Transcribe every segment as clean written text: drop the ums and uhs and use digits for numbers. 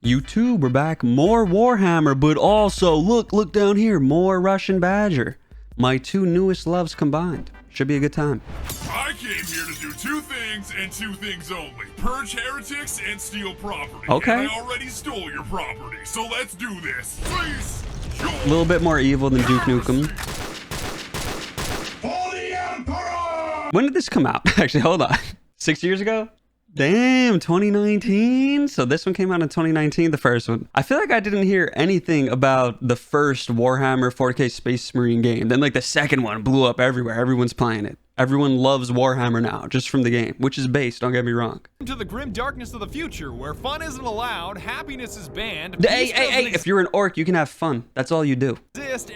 YouTube, we're back. More Warhammer, but also, look down here. More Russian Badger. My two newest loves combined. Should be a good time. I came here to do two things and two things only. Purge heretics and steal property. Okay. And I already stole your property, so let's do this. Please. A little bit more evil than Duke Nukem. For the Emperor! When did this come out? Actually, hold on. 6 years ago? Damn, 2019? So this one came out in 2019, the first one. I feel like I didn't hear anything about the first Warhammer 40K Space Marine game. Then like the second one blew up everywhere. Everyone's playing it. Everyone loves Warhammer now, just from the game, which is based, don't get me wrong. To the grim darkness of the future, where fun isn't allowed, happiness is banned. Hey, if you're an orc, you can have fun. That's all you do.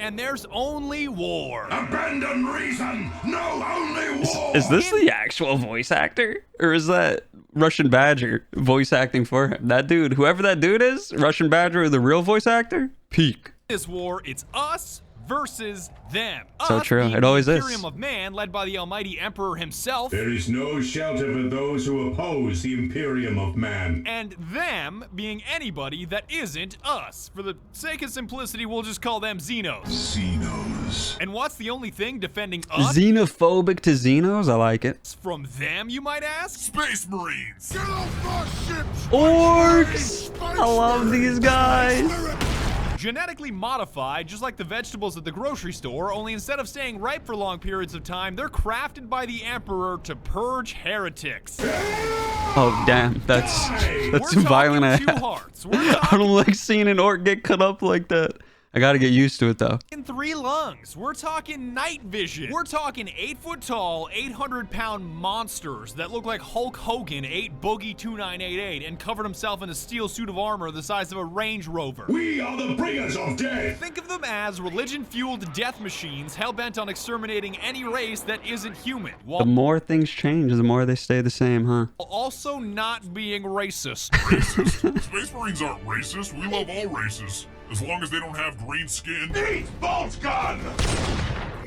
And there's only war. Abandon reason! No, only war! Is this the actual voice actor? Or is that Russian Badger voice acting for him? That dude, whoever that dude is, Russian Badger, the real voice actor? Peak. This war, it's us versus them. So true. It always is. The Imperium of Man, led by the almighty Emperor himself. There is no shelter for those who oppose the Imperium of Man. And them being anybody that isn't us. For the sake of simplicity, we'll just call them Xenos. Xenos. And what's the only thing defending us? Xenophobic to Xenos? I like it. From them, you might ask? Space Marines! Get off our ships! Orcs! I love these guys. Genetically modified, just like the vegetables at the grocery store, only instead of staying ripe for long periods of time, they're crafted by the Emperor to purge heretics. Oh, damn. That's too violent. I don't like seeing an orc get cut up like that. I gotta get used to it, though. In 3 lungs. We're talking night vision. We're talking 8 foot tall, 800-pound monsters that look like Hulk Hogan ate Boogie 2988 and covered himself in a steel suit of armor the size of a Range Rover. We are the bringers of death. Think of them as religion-fueled death machines hell-bent on exterminating any race that isn't human. The more things change, the more they stay the same, huh? Also not being racist. Racist? Space Marines aren't racist. We love all races. As long as they don't have green skin. Eat bolt gun!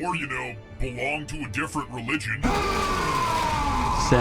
Or, you know, belong to a different religion. Sim.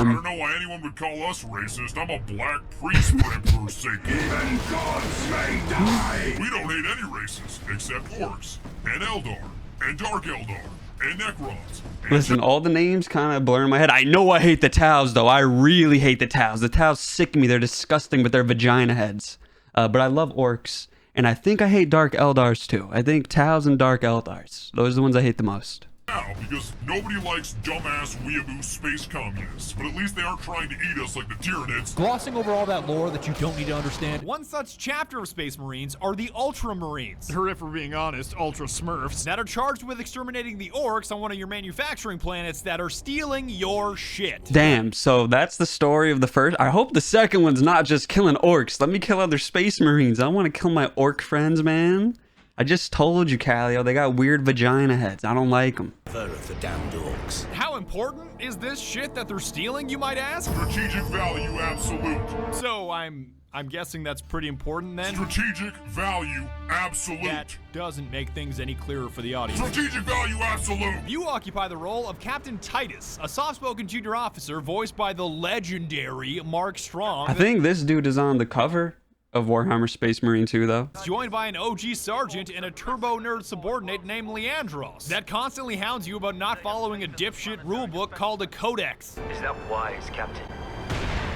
I don't know why anyone would call us racist. I'm a black priest for Emperor's sake. Even gods may die! We don't hate any races, except orcs, and Eldar, and Dark Eldar, and Necrons. And Listen, all the names kind of blur in my head. I know I hate the Taus, though. I really hate the Taus. The Taus sick me. They're disgusting with their vagina heads. But I love orcs. And I think I hate Dark Eldars too. I think Taus and Dark Eldars. Those are the ones I hate the most. now, because nobody likes dumbass weeaboo space communists, but at least they aren't trying to eat us like the Tyranids. Glossing over all that lore that you don't need to understand. One such chapter of Space Marines are the Ultramarines, or if we're being honest, Ultra Smurfs, that are charged with exterminating the orcs on one of your manufacturing planets that are stealing your shit. Damn, so that's the story of the first. I hope the second one's not just killing orcs. Let me kill other Space Marines. I want to kill my orc friends, man. I just told you, Callio, they got weird vagina heads. I don't like them. For damned orcs. How important is this shit that they're stealing, you might ask? Strategic value absolute. So I'm guessing that's pretty important then? Strategic value absolute. That doesn't make things any clearer for the audience. Strategic value absolute. You occupy the role of Captain Titus, a soft-spoken junior officer voiced by the legendary Mark Strong. I think this dude is on the cover of Warhammer Space Marine 2, though. Joined by an OG sergeant and a turbo nerd subordinate named Leandros that constantly hounds you about not following a dipshit rulebook called a codex. Is that wise, Captain?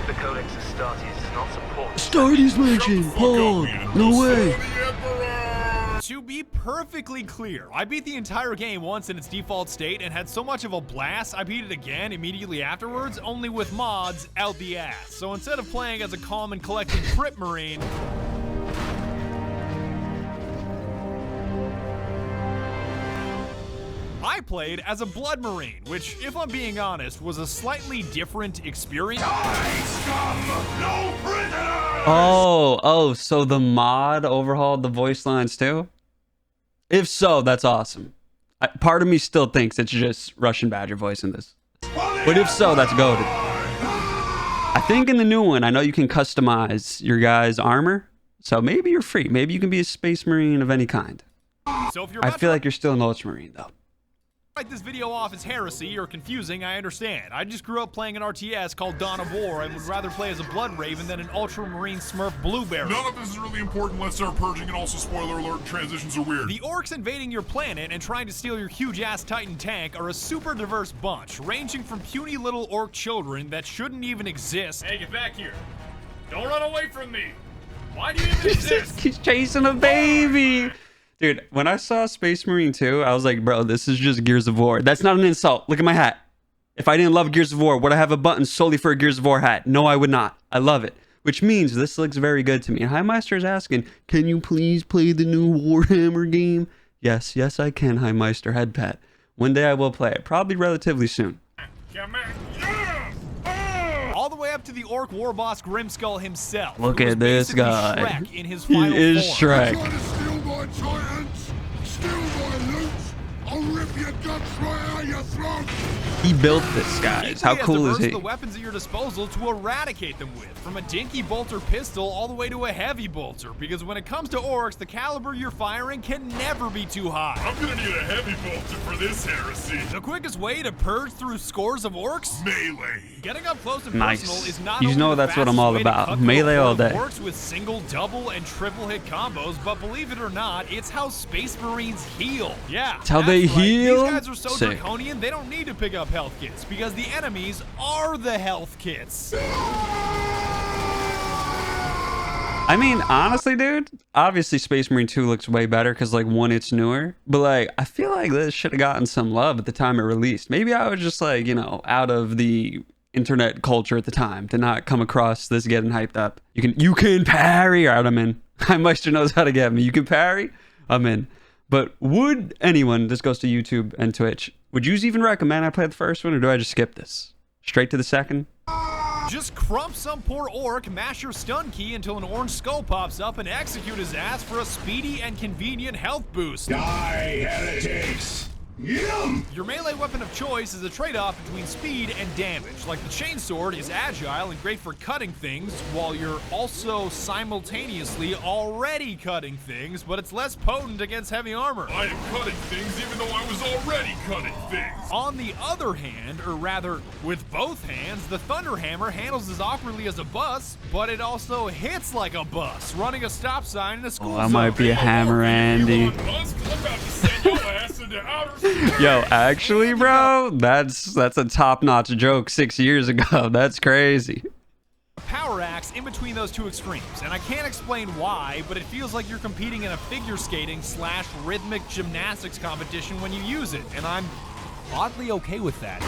The Codex Astartes does not support... Astartes mentioned! Hold! No way! To be perfectly clear, I beat the entire game once in its default state and had so much of a blast, I beat it again immediately afterwards, only with mods out the ass. So instead of playing as a calm and collected Crypt Marine, I played as a Blood Marine, which, if I'm being honest, was a slightly different experience. Oh, so the mod overhauled the voice lines too? If so, that's awesome. Part of me still thinks it's just Russian Badger voice in this. But if so, that's goated. I think in the new one, I know you can customize your guy's armor. So maybe you're free. Maybe you can be a Space Marine of any kind. So if you're I feel like you're still an Ultramarine, though. Write this video off as heresy or confusing, I understand. I just grew up playing an RTS called Dawn of War and would rather play as a Blood Raven than an Ultramarine Smurf Blueberry. None of this is really important. Let's start purging, and also spoiler alert, transitions are weird. The orcs invading your planet and trying to steal your huge-ass Titan tank are a super diverse bunch, ranging from puny little orc children that shouldn't even exist. Hey, get back here. Don't run away from me. Why do you even exist? He's chasing a baby. Dude, when I saw Space Marine 2, I was like, bro, this is just Gears of War. That's not an insult. Look at my hat. If I didn't love Gears of War, would I have a button solely for a Gears of War hat? No, I would not. I love it. Which means this looks very good to me. And Highmeister is asking, can you please play the new Warhammer game? Yes, yes, I can, Highmeister head pat. One day I will play it. Probably relatively soon. Come on. All the way up to the orc war boss Grimskull himself. Look who was at this basically guy. Shrek in his He final is form. Shrek. Try to steal my titans, steal my loot, I'll rip your guts right out your throat. He built this, guys. How Equally as cool is diverse he? the weapons at your disposal to eradicate them with, from a dinky bolter pistol all the way to a heavy bolter, because when it comes to orcs, the caliber you're firing can never be too high. I'm gonna need a heavy bolter for this heresy. The quickest way to purge through scores of orcs? Melee. Getting up close and Nice. personal is not You only know the that's what I'm all fastest way to about. cut through a Melee all horde of day. Orcs with single, double, and triple hit combos, but believe it or not, it's how Space Marines heal. Yeah, It's how they that's right. heal? These guys are so Sick. draconian, they don't need to pick up health kits because the enemies are the health kits. I mean, honestly, dude, obviously Space Marine 2 looks way better because, like, one, it's newer. But, like, I feel like this should have gotten some love at the time it released. Maybe I was just, like, you know, out of the internet culture at the time to not come across this getting hyped up. You can parry. All right, I'm in. Highmeister knows how to get me. You can parry. I'm in. But would anyone, this goes to YouTube and Twitch, would you even recommend I play the first one, or do I just skip this? Straight to the second? Just crump some poor orc, mash your stun key until an orange skull pops up, and execute his ass for a speedy and convenient health boost. Die, heretics! Yum! Your melee weapon of choice is a trade-off between speed and damage. Like the chainsword is agile and great for cutting things, while you're also simultaneously already cutting things, but it's less potent against heavy armor. I am cutting things even though I was already cutting things. On the other hand, or rather, with both hands, the Thunder Hammer handles as awkwardly as a bus, but it also hits like a bus, running a stop sign in a school I zone. might be a hammer, Andy. I'm about to send your ass into outer space. Yo, actually, bro, that's a top-notch joke 6 years ago. That's crazy. Power axe in between those two extremes, and I can't explain why, but it feels like you're competing in a figure skating / rhythmic gymnastics competition when you use it, and I'm oddly okay with that.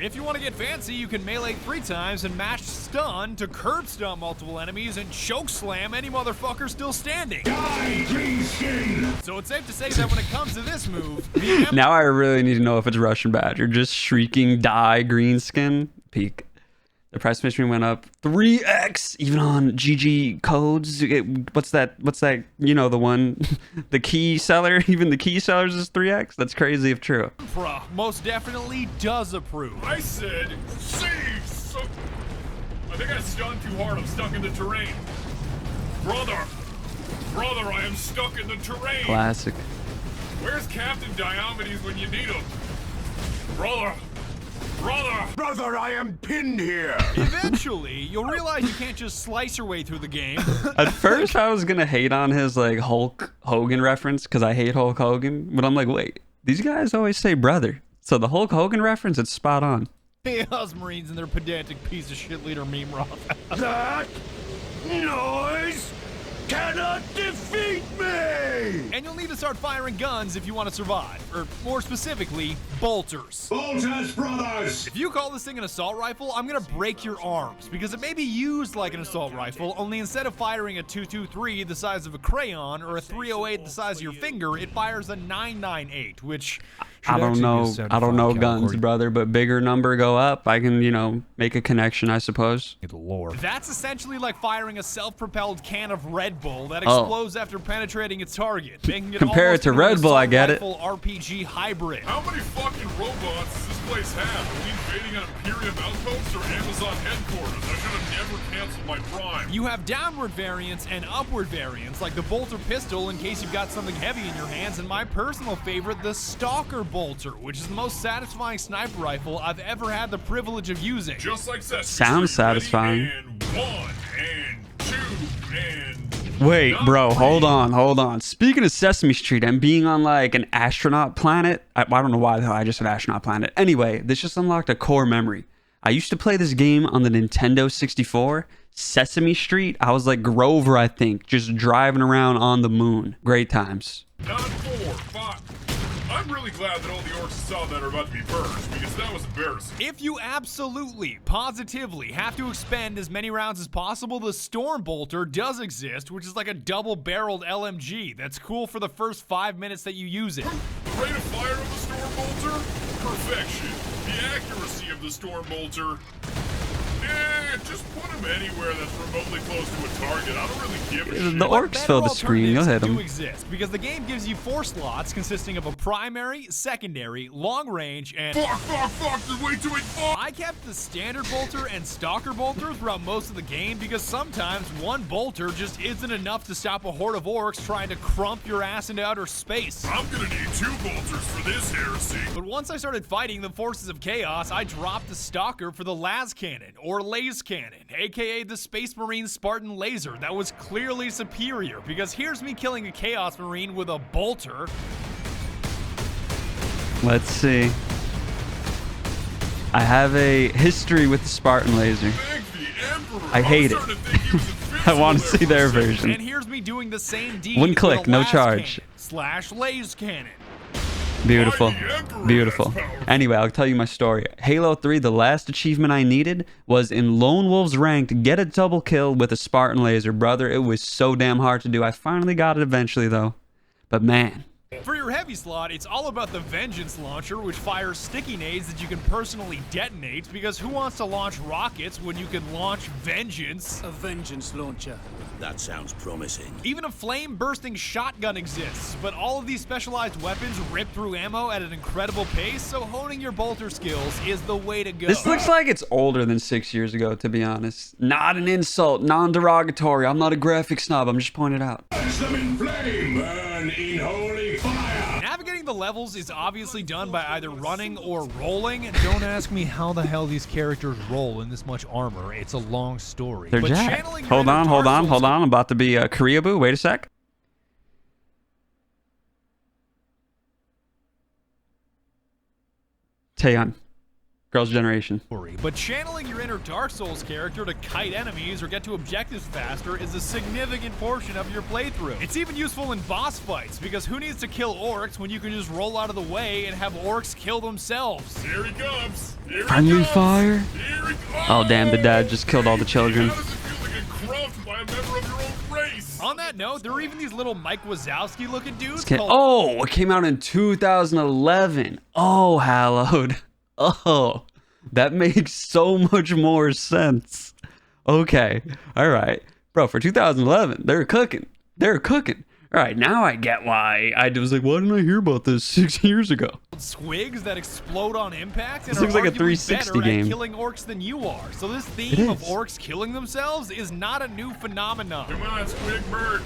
If you want to get fancy, you can melee 3 times and mash stun to curb stun multiple enemies and choke slam any motherfucker still standing. Die, green skin! So it's safe to say that when it comes to this move, the Now I really need to know if it's Russian Badger. Just shrieking die green skin. Peak. The price of mystery went up 3x even on GG codes. What's that? You know, the one, the key seller. Even the key sellers is 3x. That's crazy if true. Emperor most definitely does approve. I said, cease! I think I stunned too hard. I'm stuck in the terrain. Brother, I am stuck in the terrain. Classic. Where's Captain Diomedes when you need him? Brother, Brother, I am pinned here! Eventually, you'll realize you can't just slice your way through the game. At first, I was gonna hate on his like Hulk Hogan reference because I hate Hulk Hogan, but I'm like, wait, these guys always say brother, so the Hulk Hogan reference, it's spot on. Chaos Marines and their pedantic piece of shit leader meme rock. That noise cannot defeat me! And you'll need to start firing guns if you want to survive, or more specifically, bolters. Bolters, brothers! If you call this thing an assault rifle, I'm gonna break your arms, because it may be used like an assault rifle, only instead of firing a 223 the size of a crayon or a 308 the size of your finger, it fires a 998, which I don't know guns, brother, but bigger number go up. I can, you know, make a connection, I suppose. that's essentially like firing a self-propelled can of Red Bull that Oh. explodes after penetrating its target, making it Compare it almost to an Red Bull, I assault get it. rifle RPG hybrid. how many fucking robots is this place have? Are we invading an Imperium outpost or Amazon headquarters? I should have never canceled my Prime. You have downward variants and upward variants, like the bolter pistol in case you've got something heavy in your hands, and my personal favorite, the Stalker bolter, which is the most satisfying sniper rifle I've ever had the privilege of using. Just like Sesame Sounds Street. Ready? satisfying. And 1, and 2, and... Wait, bro, Number hold 3. on. Speaking of Sesame Street and being on like an astronaut planet, I don't know why the hell I just said astronaut planet. Anyway, this just unlocked a core memory. I used to play this game on the Nintendo 64, Sesame Street. I was like Grover, I think, just driving around on the moon. Great times. Not 4, 5. I'm really glad that all the orcs saw that are about to be purged, because that was embarrassing. If you absolutely, positively have to expend as many rounds as possible, the Storm Bolter does exist, which is like a double-barreled LMG that's cool for the first 5 minutes that you use it. The rate of fire of the Storm Bolter? Perfection. The accuracy of the Storm Bolter? Just put him anywhere that's remotely close to a target. I don't really give a shit. The orcs fill the Better screen, you'll hit alternatives them. do exist, because the game gives you 4 slots consisting of a primary, secondary, long range, and... Fuck, there's way too many fuck! I kept the standard bolter and stalker bolter throughout most of the game because sometimes one bolter just isn't enough to stop a horde of orcs trying to crump your ass into outer space. I'm gonna need 2 bolters for this heresy. But once I started fighting the forces of chaos, I dropped the stalker for the las cannon, or laze cannon, aka the Space Marine Spartan laser that was clearly superior, because here's me killing a Chaos Marine with a bolter. Let's see. I have a history with the Spartan laser. Thank the Emperor. I hate it. was starting to think he was I want to invincible see there their for a second. version. And here's me doing the same deed One with click, a no las charge. cannon / laze cannon. Beautiful. Why the Emperor Beautiful. has power. Anyway, I'll tell you my story. Halo 3, the last achievement I needed was in Lone Wolf's rank to get a double kill with a Spartan laser. Brother, it was so damn hard to do. I finally got it eventually, though. But man, For your heavy slot, it's all about the Vengeance Launcher, which fires sticky nades that you can personally detonate, because who wants to launch rockets when you can launch Vengeance? A vengeance launcher. That sounds promising. Even a flame-bursting shotgun exists, but all of these specialized weapons rip through ammo at an incredible pace, so honing your bolter skills is the way to go. this looks like it's older than 6 years ago, to be honest. Not an insult, non-derogatory. I'm not a graphic snob. I'm just pointing it out. Catch them in flame, burn in holy fire. Navigating the levels is obviously done by either running or rolling. Don't ask me how the hell these characters roll in this much armor. It's a long story. They're But jacked. channeling your Hold inner on. Dark Souls- I'm about to be Koreaboo. Wait a sec. Taeyeon. Girls' Generation. But channeling your inner Dark Souls character to kite enemies or get to objectives faster is a significant portion of your playthrough. It's even useful in boss fights, because who needs to kill orcs when you can just roll out of the way and have orcs kill themselves? Here he comes. Here he Friendly comes. fire. Here he Oh, damn, the dad just killed all the children. How does it feel to get crumped by a member of your own race? On that note, there are even these little Mike Wazowski looking dudes Okay. called... Oh, it came out in 2011. Oh, hallowed. Oh, that makes so much more sense. Okay. All right. Bro, for 2011, they're cooking. They're cooking. All right, now I get why I was like, why didn't I hear about this 6 years ago? squigs that explode on impact and This looks are like a arguably 360 better game. at killing orcs than you are. So this It theme of is. orcs killing themselves is not a new phenomenon. Come on, Squig, merge.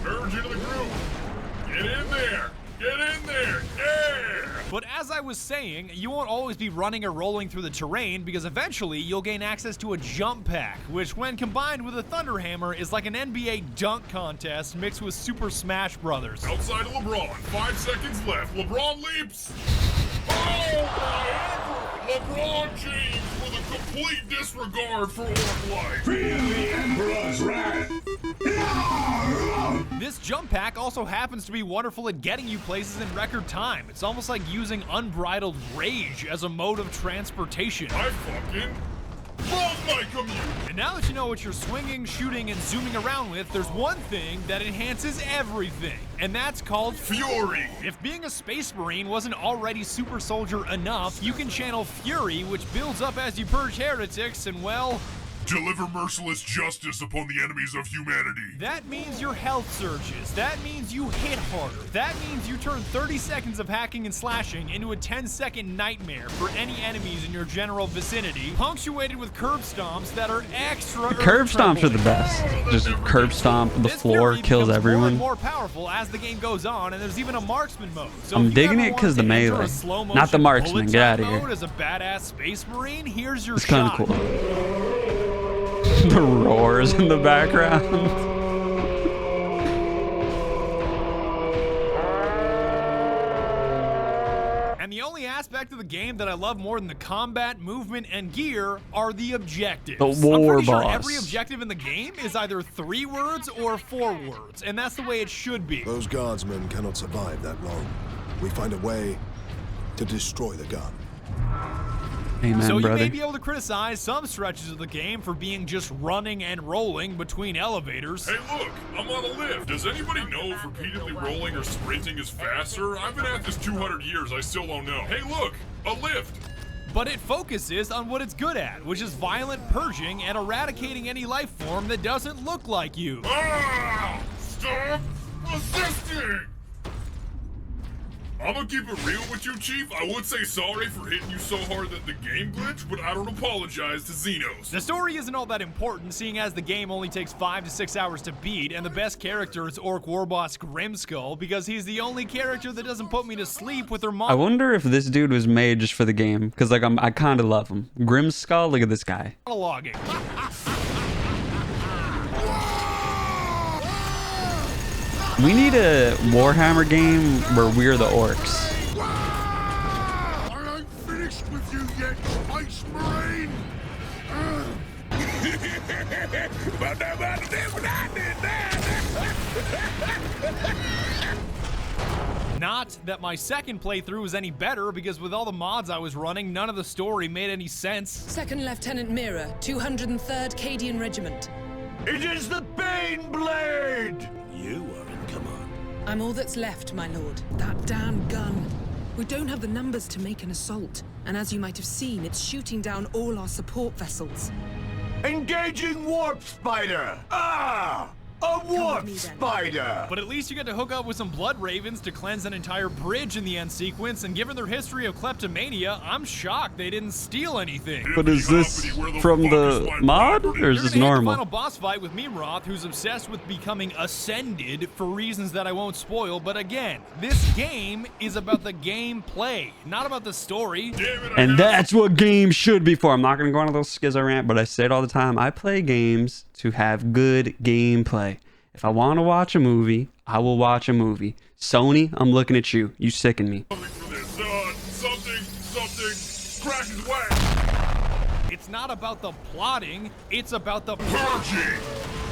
Merge into the groove. Get in there. Get in there. Yeah. But as I was saying, you won't always be running or rolling through the terrain, because eventually you'll gain access to a jump pack, which when combined with a Thunder Hammer is like an NBA dunk contest mixed with Super Smash Brothers. Outside of LeBron. 5 seconds left. LeBron leaps. Oh, my Emperor. LeBron James with a complete disregard for orc life. Feel the Emperor's wrath. This jump pack also happens to be wonderful at getting you places in record time. It's almost like using unbridled rage as a mode of transportation. I fucking love my commute. And now that you know what you're swinging, shooting, and zooming around with, there's one thing that enhances everything, and that's called Fury. If being a Space Marine wasn't already super soldier enough, you can channel Fury, which builds up as you purge heretics, and well, Deliver merciless justice upon the enemies of humanity. That means your health surges. That means you hit harder. That means you turn 30 seconds of hacking and slashing into a 10-second nightmare for any enemies in your general vicinity, punctuated with curb stomps that are extra. Curb stomps are the best. Just curb stomp the floor, kills everyone. More powerful as the game goes on, and there's even a marksman mode. So I'm digging it because the melee, not the marksman. Get out of here. As a badass space marine, here's your it's kind of cool. The roars in the background. And the only aspect of the game that I love more than the combat, movement, and gear are the objectives. The war I'm pretty boss. sure every objective in the game is either 3 words or 4 words, and that's the way it should be. Those guardsmen cannot survive that long. We find a way to destroy the gun. Amen, so you brother. may be able to criticize some stretches of the game for being just running and rolling between elevators. Hey look, I'm on a lift. Does anybody know if repeatedly rolling or sprinting is faster? I've been at this 200 years, I still don't know. Hey look, a lift. But it focuses on what it's good at, which is violent purging and eradicating any life form that doesn't look like you. Ah! Stop resisting! I'm gonna keep it real with you, Chief. I would say sorry for hitting you so hard that the game glitched, but I don't apologize to Xenos. The story isn't all that important, seeing as the game only takes 5 to 6 hours to beat, and the best character is Orc Warboss Grimskull, because he's the only character that doesn't put me to sleep with her mom. I wonder if this dude was made just for the game, because like I kind of love him. Grimskull, look at this guy. Monologuing. We need a Warhammer game where we're the orcs. I ain't finished with you yet, Space Marine! Not that my second playthrough was any better, because with all the mods I was running, none of the story made any sense. Second Lieutenant Mira, 203rd Cadian Regiment. It is the Bane Blade! You are in command. I'm all that's left, my lord. That damn gun. We don't have the numbers to make an assault. And as you might have seen, it's shooting down all our support vessels. Engaging Warp Spider! Ah! A Warp Spider! But at least you get to hook up with some Blood Ravens to cleanse an entire bridge in the end sequence, and given their history of kleptomania, I'm shocked they didn't steal anything. But is this from the mod, or is this normal? The final boss fight with Mimroth, who's obsessed with becoming ascended for reasons that I won't spoil, but again, this game is about the gameplay, not about the story. And that's what games should be for. I'm not going to go on a little schizo rant, but I say it all the time. I play games to have good gameplay. If I want to watch a movie, I will watch a movie. Sony, I'm looking at you. You sicken me. Something, crack his wax. It's not about the plotting, it's about the purging.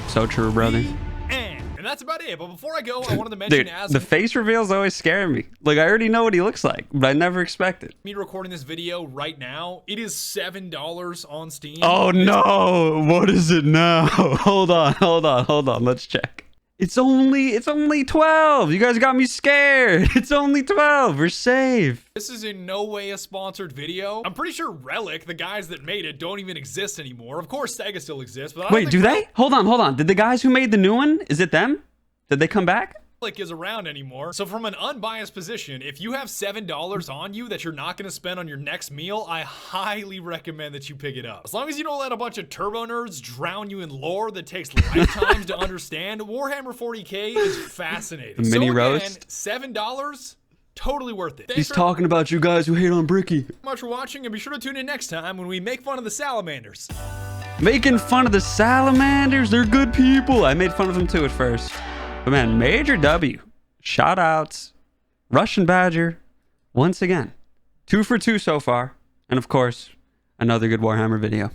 So true, brother. And that's about it. But before I go, I wanted to mention Dude, the face reveals always scare me. Like, I already know what he looks like, but I never expect it. Me recording this video right now, it is $7 on Steam. Oh no, what is it now? Hold on. Let's check. It's only 12. You guys got me scared. It's only 12. We're safe. This is in no way a sponsored video. I'm pretty sure Relic, the guys that made it, don't even exist anymore. Of course, Sega still exists, but I don't Wait, do they? Hold on. Did the guys who made the new one, is it them? Did they come back? Relic is around anymore. So from an unbiased position, if you have $7 on you that you're not going to spend on your next meal, I highly recommend that you pick it up. As long as you don't let a bunch of turbo nerds drown you in lore that takes lifetimes to understand, Warhammer 40K is fascinating. The mini so again, roast? $7, totally worth it. He's talking about you guys who hate on Bricky. Thanks so much for watching, and be sure to tune in next time when we make fun of the salamanders. Making fun of the salamanders? They're good people. I made fun of them too at first. But man, major W. Shout outs. Russian Badger. Once again. 2 for 2 so far. And of course, another good Warhammer video.